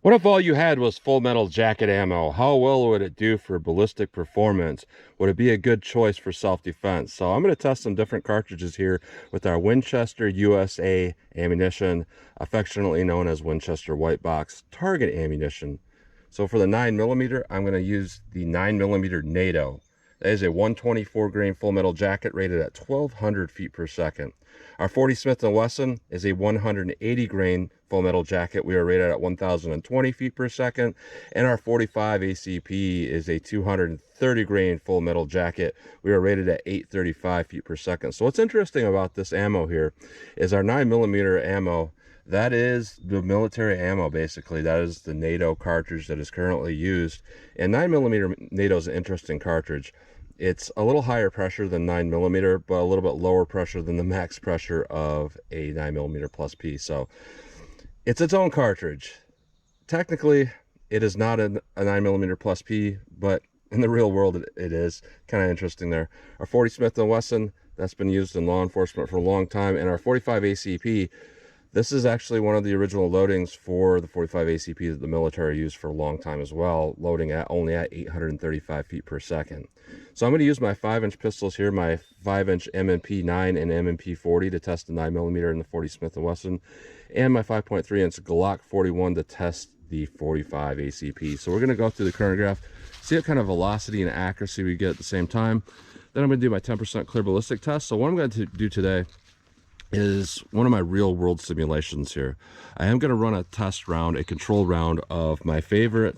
What if all you had was full metal jacket ammo? How well would it do for ballistic performance? Would it be a good choice for self-defense? So I'm going to test some different cartridges here with our Winchester USA ammunition, affectionately known as Winchester White Box target ammunition. So for the 9mm, I'm going to use the 9mm NATO. That is a 124 grain full metal jacket rated at 1200 feet per second. Our 40 Smith and Wesson is a 180 grain full metal jacket. We are rated at 1020 feet per second. And our 45 ACP is a 230 grain full metal jacket. We are rated at 835 feet per second. So what's interesting about this ammo here is our 9mm ammo, that is the military ammo, basically. That is the NATO cartridge that is currently used. And 9mm NATO is an interesting cartridge. It's a little higher pressure than 9mm, but a little bit lower pressure than the max pressure of a 9mm plus P. So it's its own cartridge. Technically, it is not a 9mm plus P, but in the real world, it is. Kind of interesting there. Our 40 Smith and Wesson, that's been used in law enforcement for a long time. And our 45 ACP, this is actually one of the original loadings for the 45 ACP that the military used for a long time as well, loading at only at 835 feet per second. So I'm going to use my 5-inch pistols here, my 5-inch M&P 9 and M&P 40 to test the 9mm and the 40 Smith & Wesson, and my 5.3-inch Glock 41 to test the 45 ACP. So we're going to go through the chronograph, see what kind of velocity and accuracy we get at the same time. Then I'm going to do my 10% clear ballistic test. So what I'm going to do today is one of my real world simulations here. I am going to run a test round, a control round of my favorite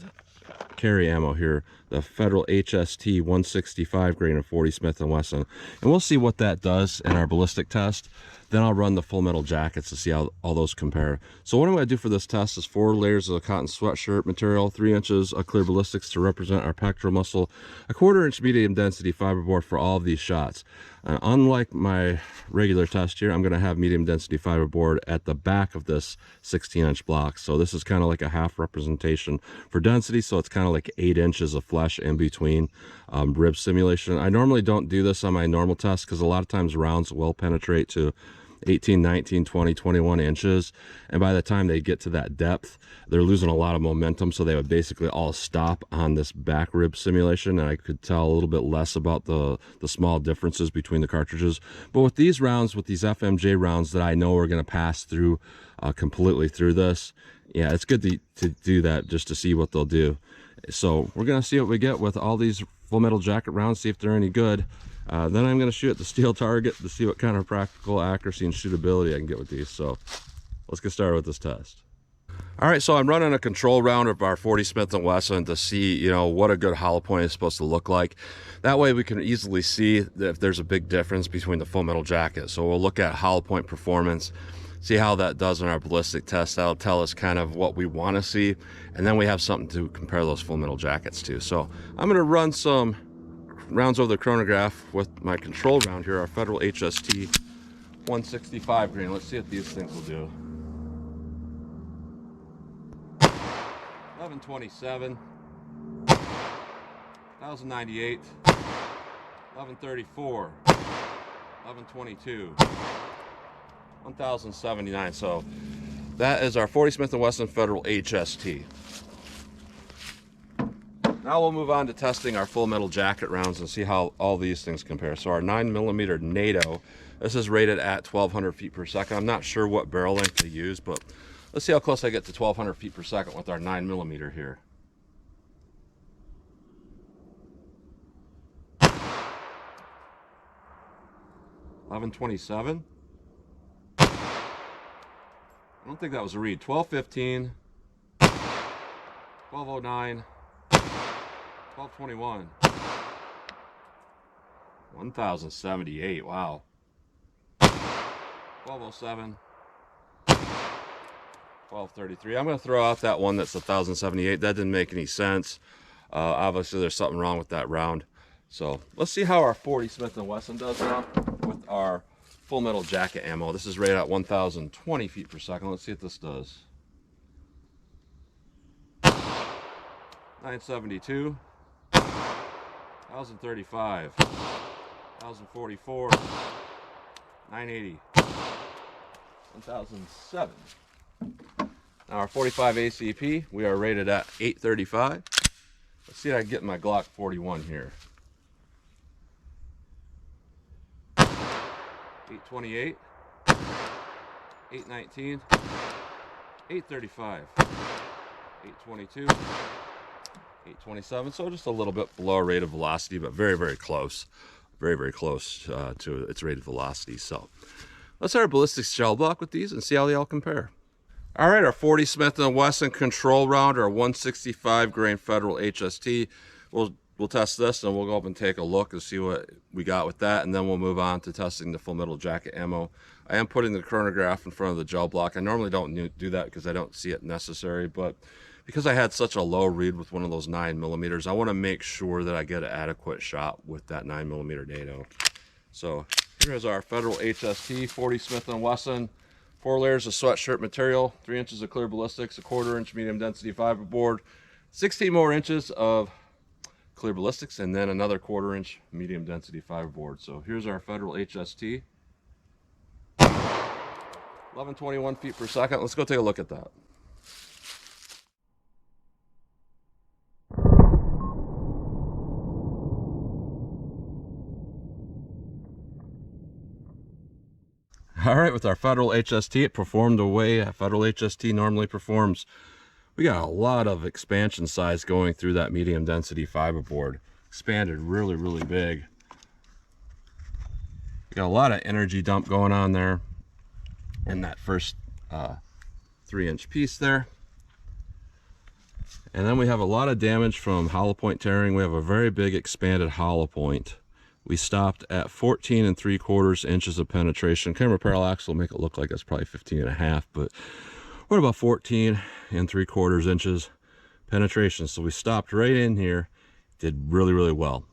carry ammo here, the Federal HST 165 grain of 40 Smith & Wesson. And we'll see what that does in our ballistic test. Then I'll run the full metal jackets to see how all those compare. So what I'm going to do for this test is 4 layers of cotton sweatshirt material, 3 inches of clear ballistics to represent our pectoral muscle, a 1/4 inch medium density fiberboard for all of these shots. Unlike my regular test here, I'm going to have medium density fiberboard at the back of this 16-inch block. So this is kind of like a half representation for density. So it's kind of like 8 inches of flesh in between rib simulation. I normally don't do this on my normal test because a lot of times rounds will penetrate to 18, 19, 20, 21 inches. And by the time they get to that depth, they're losing a lot of momentum. So they would basically all stop on this back rib simulation. And I could tell a little bit less about the small differences between the cartridges. But with these rounds, with these FMJ rounds that I know are going to pass through completely through this, yeah, it's good to do that just to see what they'll do. So we're going to see what we get with all these full metal jacket rounds, see if they're any good. Then I'm going to shoot at the steel target to see what kind of practical accuracy and shootability I can get with these. So let's get started with this test. All right, so I'm running a control round of our 40 Smith & Wesson to see, you know, what a good hollow point is supposed to look like. That way we can easily see if there's a big difference between the full metal jacket. So we'll look at hollow point performance, see how that does in our ballistic test. That'll tell us kind of what we want to see, and then we have something to compare those full metal jackets to. So I'm going to run some rounds over the chronograph with my control round here, our Federal HST 165 grain. Let's see what these things will do. 1127, 1098, 1134, 1122, 1079. So that is our 40 Smith & Wesson Federal HST. Now we'll move on to testing our full metal jacket rounds and see how all these things compare. So our 9mm NATO, this is rated at 1200 feet per second. I'm not sure what barrel length they use, but let's see how close I get to 1200 feet per second with our 9mm here. $11.27. I don't think that was a read. 12.15, 12.09, 12.21, 1078. Wow. 12.07, 12.33. I'm going to throw out that one that's 1078. That didn't make any sense. Obviously, there's something wrong with that round. So let's see how our 40 Smith & Wesson does now with our full metal jacket ammo. This is rated at 1020 feet per second. Let's see what this does. 972, 1035, 1044, 980, 1007. Our 45 ACP, we are rated at 835. Let's see if I can get my Glock 41 here. 828, 819, 835, 822, 827. So just a little bit below rated velocity, but very, very close. Very, very close to its rated velocity. So let's have our ballistic shell block with these and see how they all compare. All right, our 40 Smith and Wesson control round, our 165 grain Federal HST. We'll test this and we'll go up and take a look and see what we got with that, and then we'll move on to testing the full metal jacket ammo. I am putting the chronograph in front of the gel block. I normally don't do that because I don't see it necessary, but because I had such a low read with one of those 9mm, I want to make sure that I get an adequate shot with that 9mm NATO. So here's our Federal HST 40 Smith and Wesson. 4 layers of sweatshirt material, 3 inches of clear ballistics, a 1/4 inch medium density fiberboard, 16 more inches of clear ballistics, and then another 1/4 inch medium density fiberboard. So here's our Federal HST. 1121 feet per second. Let's go take a look at that. All right, with our Federal HST, it performed the way a Federal HST normally performs. We got a lot of expansion size going through that medium density fiberboard. Expanded really, really big. We got a lot of energy dump going on there in that first 3-inch piece there. And then we have a lot of damage from hollow point tearing. We have a very big expanded hollow point. We stopped at 14 3/4 inches of penetration. Camera parallax will make it look like it's probably 15.5, but we're about 14 3/4 inches penetration. So we stopped right in here, did really, really well.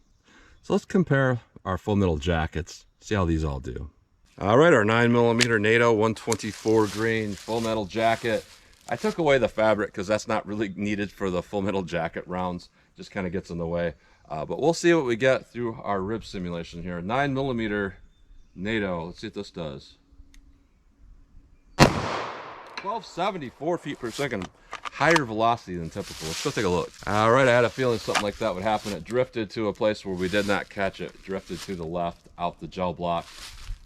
So let's compare our full metal jackets, see how these all do. All right, our 9mm NATO 124 grain full metal jacket. I took away the fabric because that's not really needed for the full metal jacket rounds. Just kind of gets in the way. But we'll see what we get through our rib simulation here. 9mm NATO. Let's see what this does. 1274 feet per second. Higher velocity than typical. Let's go take a look. All right, I had a feeling something like that would happen. It drifted to a place where we did not catch it. Drifted to the left, out the gel block.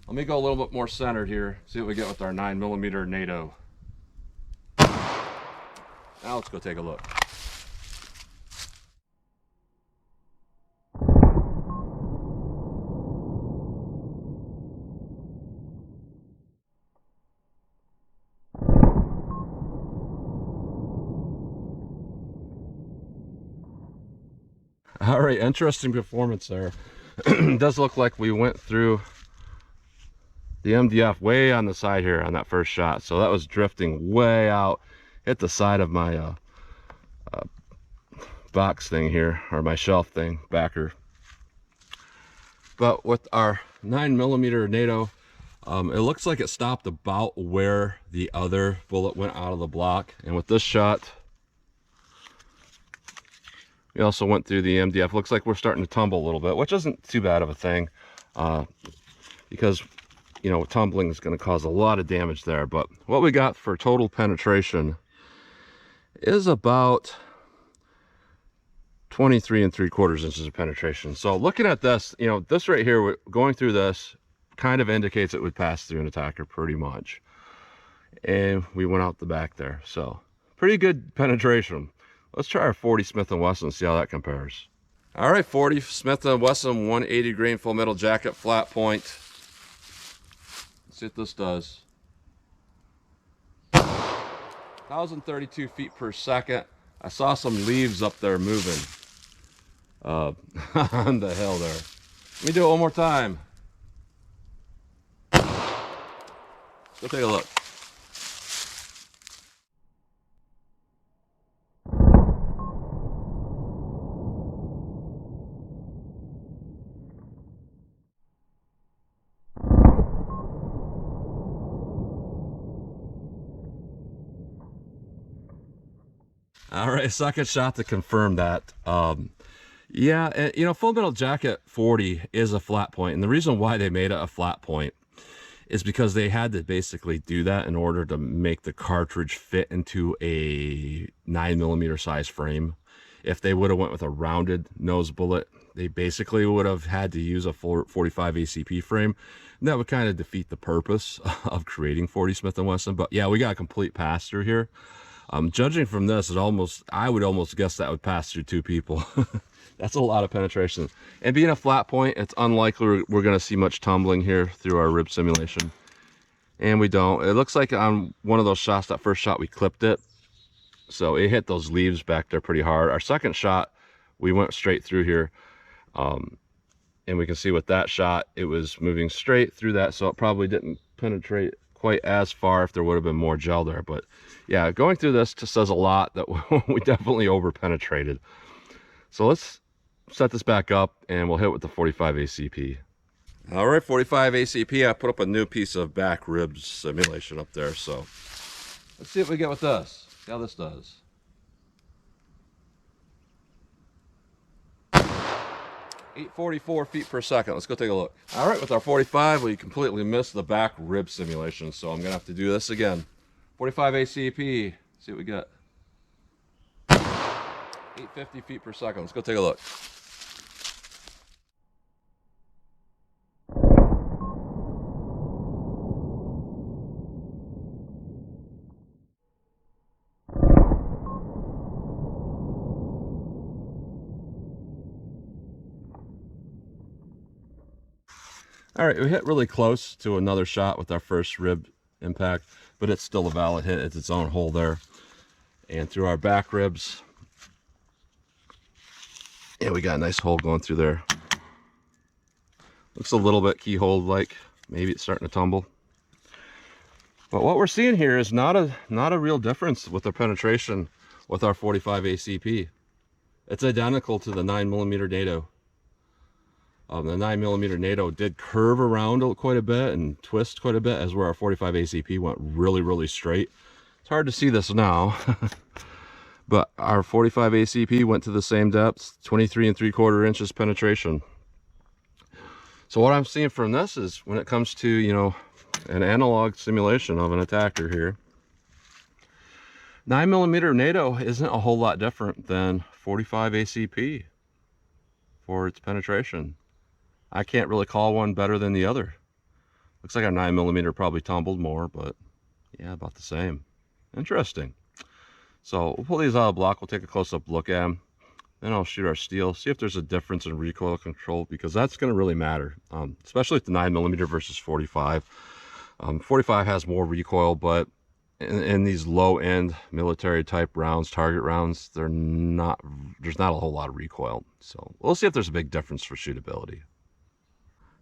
Let me go a little bit more centered here. See what we get with our 9mm NATO. Now let's go take a look. All right, interesting performance there. It does look like we went through the MDF way on the side here on that first shot. So that was drifting way out, hit the side of my box thing here, or my shelf thing, backer. But with our 9mm NATO, it looks like it stopped about where the other bullet went out of the block. And with this shot, we also went through the MDF. Looks like we're starting to tumble a little bit, which isn't too bad of a thing, because, you know, tumbling is going to cause a lot of damage there. But what we got for total penetration is about 23 3/4 inches of penetration. So looking at this, you know, this right here, going through this kind of indicates it would pass through an attacker pretty much. And we went out the back there. So pretty good penetration. Let's try our 40 Smith and Wesson and see how that compares. All right, 40 Smith and Wesson 180 grain full metal jacket flat point. Let's see what this does. 1,032 feet per second. I saw some leaves up there moving on the hill there. Let me do it one more time. Go take a look. All right, second shot to confirm that. Yeah, you know, full metal jacket 40 is a flat point, and the reason why they made it a flat point is because they had to basically do that in order to make the cartridge fit into a 9mm size frame. If they would have went with a rounded nose bullet, they basically would have had to use a 45 ACP frame, and that would kind of defeat the purpose of creating 40 Smith and Wesson. But yeah, we got a complete pass through here. Judging from this, I would almost guess that would pass through 2 people. That's a lot of penetration. And being a flat point, it's unlikely we're going to see much tumbling here through our rib simulation. And we don't. It looks like on one of those shots, that first shot, we clipped it. So it hit those leaves back there pretty hard. Our second shot, we went straight through here. And we can see with that shot, it was moving straight through that. So it probably didn't penetrate quite as far if there would have been more gel there. But yeah, going through this just says a lot that we definitely over penetrated. So let's set this back up and we'll hit with the 45 ACP. All right, 45 ACP, I put up a new piece of back rib simulation up there. So let's see what we get with this. See how this does. 844 feet per second. Let's go take a look. All right, with our 45, we completely missed the back rib simulation, so I'm gonna have to do this again. 45 ACP, see what we got. 850 feet per second. Let's go take a look. All right, we hit really close to another shot with our first rib impact, but it's still a valid hit. It's its own hole there. And through our back ribs, yeah, we got a nice hole going through there. Looks a little bit keyhole like, maybe it's starting to tumble. But what we're seeing here is not a real difference with the penetration with our 45 ACP. It's identical to the 9mm NATO. The 9mm NATO did curve around quite a bit and twist quite a bit, as where our 45 ACP went really straight. It's hard to see this now, but our 45 ACP went to the same depth, 23 3/4 inches penetration. So what I'm seeing from this is, when it comes to, you know, an analog simulation of an attacker here, 9mm NATO isn't a whole lot different than 45 ACP for its penetration. I can't really call one better than the other. Looks like our 9mm probably tumbled more, but yeah, about the same. Interesting. So we'll pull these out of the block. We'll take a close-up look at them. Then I'll shoot our steel, see if there's a difference in recoil control, because that's going to really matter, especially with the 9mm versus 45. 45 has more recoil, but in these low-end military-type rounds, target rounds, there's not a whole lot of recoil. So we'll see if there's a big difference for shootability.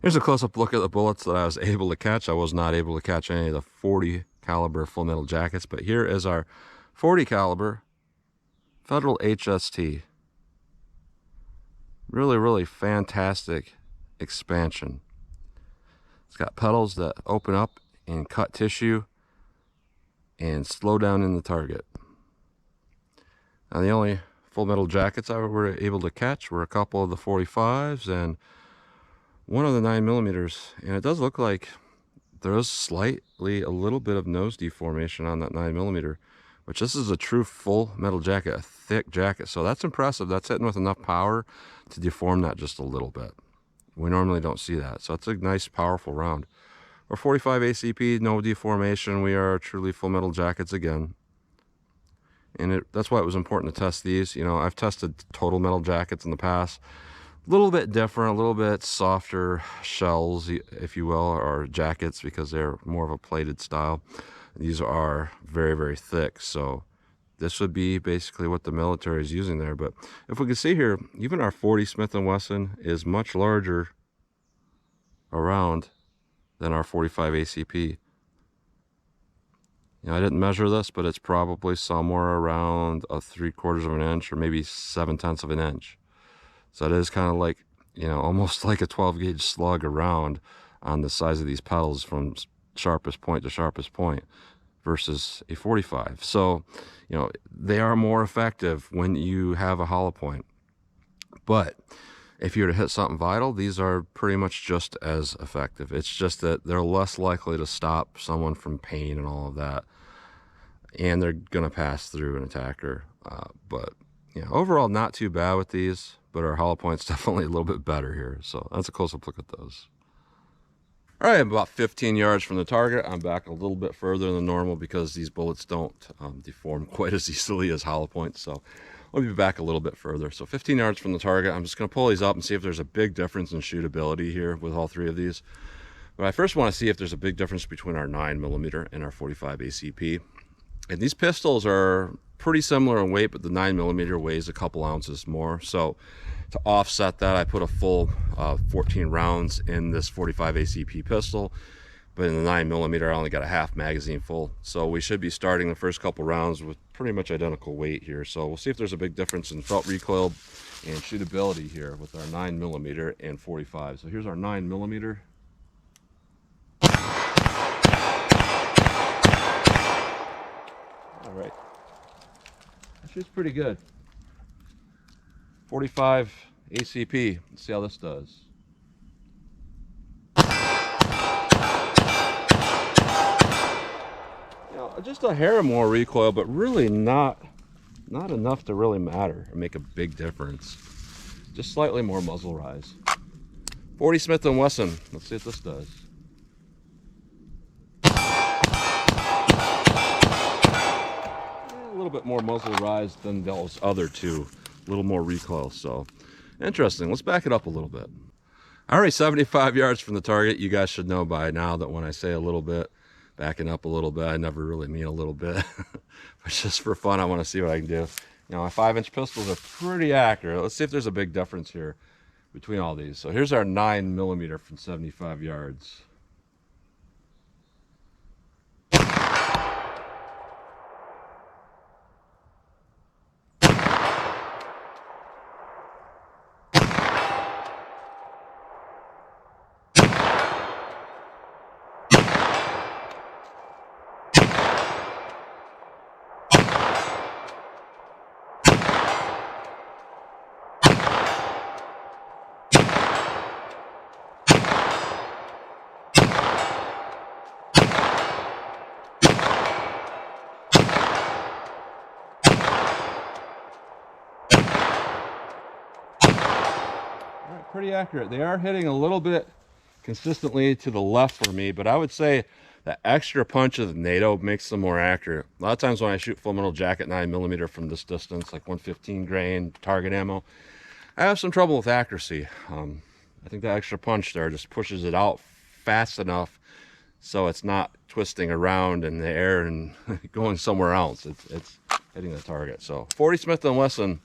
Here's a close-up look at the bullets that I was able to catch. I was not able to catch any of the 40 caliber full metal jackets, but here is our 40 caliber Federal HST. Really fantastic expansion. It's got pedals that open up and cut tissue and slow down in the target. Now, the only full metal jackets I were able to catch were a couple of the 45s and one of the 9mm, and it does look like there is slightly a little bit of nose deformation on that 9mm, which this is a true full metal jacket, a thick jacket. So that's impressive. That's hitting with enough power to deform that just a little bit. We normally don't see that. So it's a nice, powerful round. Our 45 ACP, no deformation. We are truly full metal jackets again. And that's why it was important to test these. You know, I've tested total metal jackets in the past. A little bit different, a little bit softer shells, if you will, or jackets, because they're more of a plated style. These are very thick, so this would be basically what the military is using there. But if we can see here, even our 40 Smith and Wesson is much larger around than our 45 ACP. You know, I didn't measure this, but it's probably somewhere around a 3/4 of an inch or maybe 7/10 of an inch. So it is kind of like, you know, almost like a 12 gauge slug around on the size of these pedals from sharpest point to sharpest point versus a 45. So, you know, they are more effective when you have a hollow point. But if you were to hit something vital, these are pretty much just as effective. It's just that they're less likely to stop someone from pain and all of that, and they're going to pass through an attacker. But yeah, overall not too bad with these, but our hollow point's definitely a little bit better here. So that's a close-up look at those. All right, I'm about 15 yards from the target. I'm back a little bit further than normal because these bullets don't deform quite as easily as hollow points. So I'll be back a little bit further. So 15 yards from the target, I'm just going to pull these up and see if there's a big difference in shootability here with all three of these. But I first want to see if there's a big difference between our 9mm and our 45 ACP. And these pistols are pretty similar in weight, but the 9mm weighs a couple ounces more. So to offset that, I put a full 14 rounds in this 45 ACP pistol, but in the 9mm I only got a half magazine full. So we should be starting the first couple rounds with pretty much identical weight here. So we'll see if there's a big difference in felt recoil and shootability here with our 9mm and 45. So here's our 9mm. All right, that shoots pretty good. 45 ACP, let's see how this does. You know, just a hair more recoil, but really not enough to really matter or make a big difference. Just slightly more muzzle rise. 40 Smith and Wesson, let's see what this does. A little bit more muzzle rise than those other two. A little more recoil, so interesting. Let's back it up a little bit. All right, 75 yards from the target. You guys should know by now that when I say a little bit, backing up a little bit, I never really mean a little bit. But just for fun, I want to see what I can do. You know, my 5-inch pistols are pretty accurate. Let's see if there's a big difference here between all these. So here's our 9mm from 75 yards. Pretty accurate. They are hitting a little bit consistently to the left for me, but I would say the extra punch of the NATO makes them more accurate. A lot of times when I shoot full metal jacket 9mm from this distance, like 115 grain target ammo, I have some trouble with accuracy. I think that extra punch there just pushes it out fast enough so it's not twisting around in the air and going somewhere else. It's hitting the target. So 40 Smith and Wesson,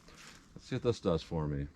let's see what this does for me.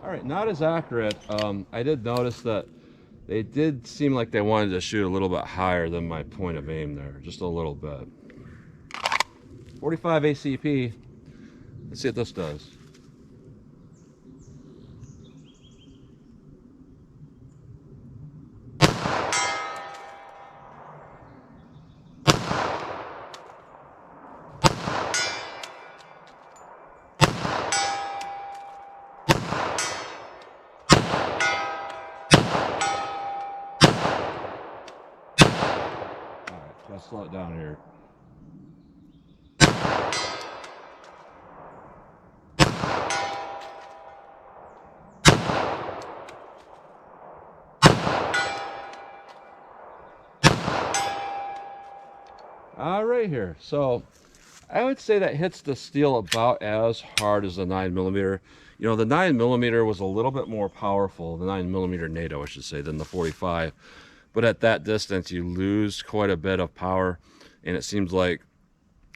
All right, not as accurate. I did notice that they did seem like they wanted to shoot a little bit higher than my point of aim there, just a little bit. 45 ACP, let's see what this does. Gotta slow it down here. All right here. So I would say that hits the steel about as hard as the 9mm. You know, the 9mm was a little bit more powerful, the 9mm NATO, I should say, than the 45. but at that distance you lose quite a bit of power, and it seems like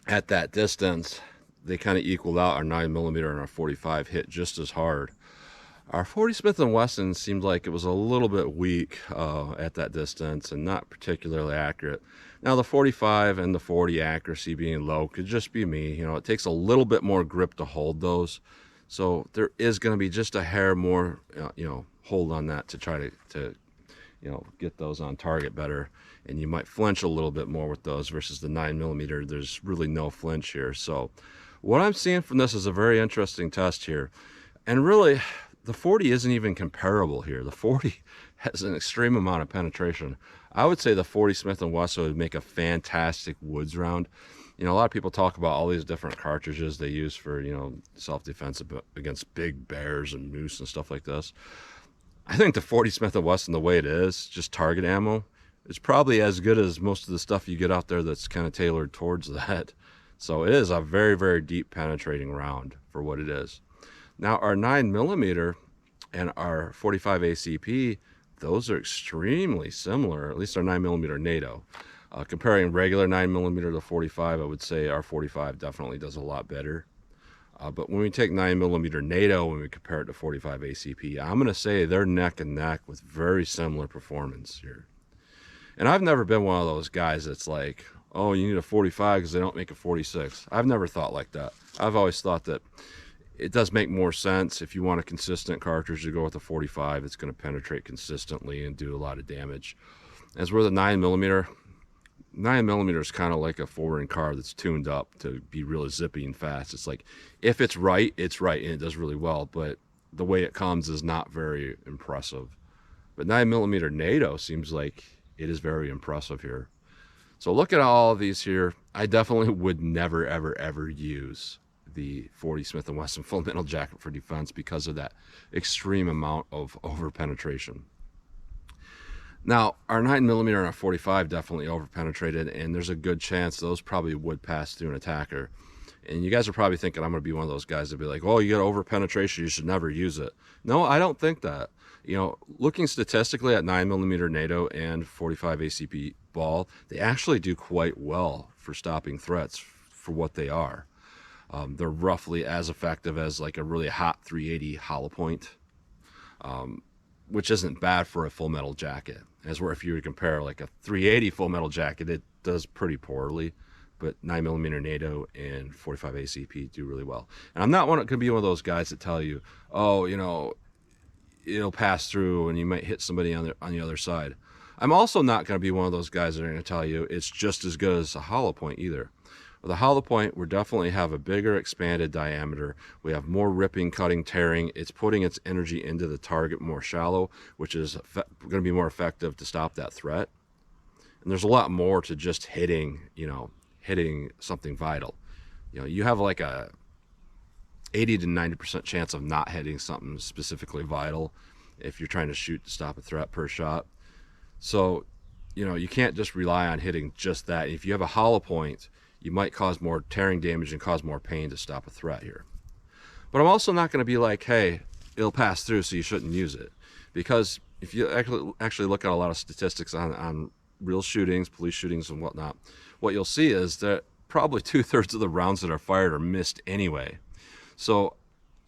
at that distance they kind of equaled out. Our 9mm and our 45 hit just as hard. Our 40 Smith and Wesson seemed like it was a little bit weak at that distance and not particularly accurate. Now the 45 and the 40 accuracy being low could just be me. You know, it takes a little bit more grip to hold those, so there is going to be just a hair more hold on that to try to get those on target better, and you might flinch a little bit more with those versus the 9mm. There's really no flinch here. So what I'm seeing from this is a very interesting test here, and really the 40 isn't even comparable here. The 40 has an extreme amount of penetration. I would say the 40 Smith and Wesson would make a fantastic woods round. You know, a lot of people talk about all these different cartridges they use for, self-defense against big bears and moose and stuff like this. I think the 40 Smith & Wesson, the way it is, just target ammo, is probably as good as most of the stuff you get out there that's kind of tailored towards that. So it is a very, very deep penetrating round for what it is. Now our 9mm and our 45 ACP, those are extremely similar, at least our 9mm NATO. Comparing regular 9mm to 45, I would say our 45 definitely does a lot better. But when we take 9mm NATO, when we compare it to 45 ACP, I'm going to say they're neck and neck with very similar performance here. And I've never been one of those guys that's like, oh, you need a 45 because they don't make a 46. I've never thought like that. I've always thought that it does make more sense if you want a consistent cartridge to go with a 45. It's going to penetrate consistently and do a lot of damage. As where the 9mm is kind of like a foreign car that's tuned up to be really zippy and fast. It's like, if it's right, and it does really well, but the way it comes is not very impressive. But 9mm NATO seems like it is very impressive here. So look at all of these here. I definitely would never, ever, ever use the 40 Smith & Wesson full metal jacket for defense because of that extreme amount of over penetration. Now our 9mm and our 45 definitely over penetrated, and there's a good chance those probably would pass through an attacker. And you guys are probably thinking I'm going to be one of those guys that be like, oh, you got over penetration, you should never use it. No, I don't think that. Looking statistically at 9mm NATO and 45 ACP ball, they actually do quite well for stopping threats for what they are. They're roughly as effective as like a really hot 380 hollow point, which isn't bad for a full metal jacket. As where if you would compare like a 380 full metal jacket, it does pretty poorly, but 9mm NATO and 45 ACP do really well. And I'm not going to be one of those guys that tell you, oh, it'll pass through and you might hit somebody on the other side. I'm also not going to be one of those guys that are going to tell you it's just as good as a hollow point either. With a hollow point, we definitely have a bigger expanded diameter. We have more ripping, cutting, tearing. It's putting its energy into the target more shallow, which is going to be more effective to stop that threat. And there's a lot more to just hitting something vital. You have like a 80 to 90% chance of not hitting something specifically vital if you're trying to shoot to stop a threat per shot. So, you can't just rely on hitting just that. If you have a hollow point, you might cause more tearing damage and cause more pain to stop a threat here. But I'm also not going to be like, hey, it'll pass through, so you shouldn't use it. Because if you actually look at a lot of statistics on real shootings, police shootings and whatnot, what you'll see is that probably 2/3 of the rounds that are fired are missed anyway. So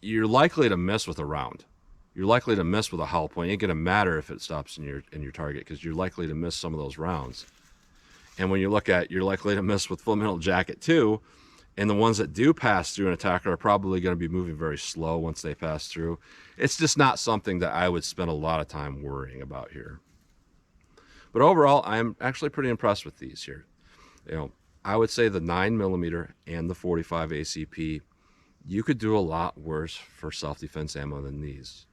you're likely to miss with a round. You're likely to miss with a hollow point. It ain't going to matter if it stops in your target, because you're likely to miss some of those rounds. And when you look at, you're likely to miss with full metal jacket too, and the ones that do pass through an attacker are probably going to be moving very slow once they pass through. It's just not something that I would spend a lot of time worrying about here. But overall, I'm actually pretty impressed with these here. I would say the 9mm and the 45 ACP, you could do a lot worse for self-defense ammo than these.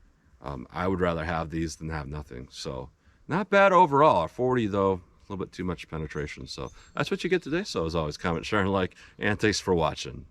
I would rather have these than have nothing. So not bad overall. 40 though, a little bit too much penetration. So that's what you get today. So as always, comment, share, and like, and thanks for watching.